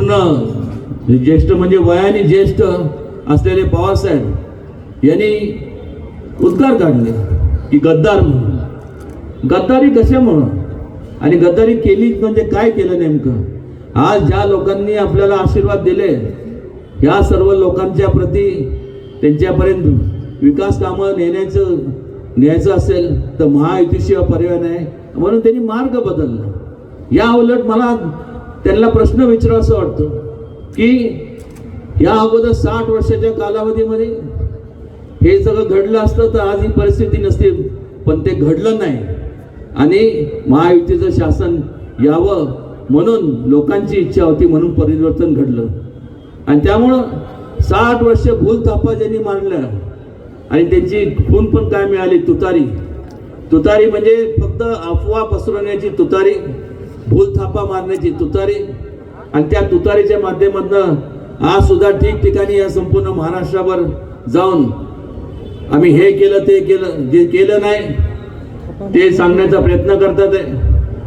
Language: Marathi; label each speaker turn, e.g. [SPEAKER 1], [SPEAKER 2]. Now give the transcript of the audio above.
[SPEAKER 1] संपूर्ण ज्येष्ठ म्हणजे वयाने ज्येष्ठ असलेले पवारसाहेब यांनी उद्गार काढले की गद्दार म्हणून. गद्दारी कशामुळं आणि गद्दारी केली म्हणजे काय केलं नेमकं. आज ज्या लोकांनी आपल्याला आशीर्वाद दिले ह्या सर्व लोकांच्या प्रती त्यांच्यापर्यंत विकास कामं न्यायचं असेल तर महायुतीशिवाय पर्याय नाही, म्हणून त्यांनी मार्ग बदलला. या उलट मला त्यांना प्रश्न विचारावा असं वाटतं की या अगोदर 60 वर्षाच्या कालावधीमध्ये हे सगळं घडलं असतं तर आज ही परिस्थिती नसती, पण ते घडलं नाही. आणि महायुतीचं शासन यावं म्हणून लोकांची इच्छा होती, म्हणून परिवर्तन घडलं. आणि त्यामुळं 60 वर्ष भूलथापा ज्यांनी मारल्या आणि त्यांची खून पण काय मिळाली, तुतारी म्हणजे फक्त अफवा पसरवण्याची तुतारी, भूलथापा मारण्याची तुतारी. आणि त्या तुतारीच्या माध्यमातून आज सुद्धा ठिकठिकाणी या संपूर्ण महाराष्ट्रावर जाऊन आम्ही हे केलं ते केलं, जे केलं नाही ते सांगण्याचा प्रयत्न करतात आहे.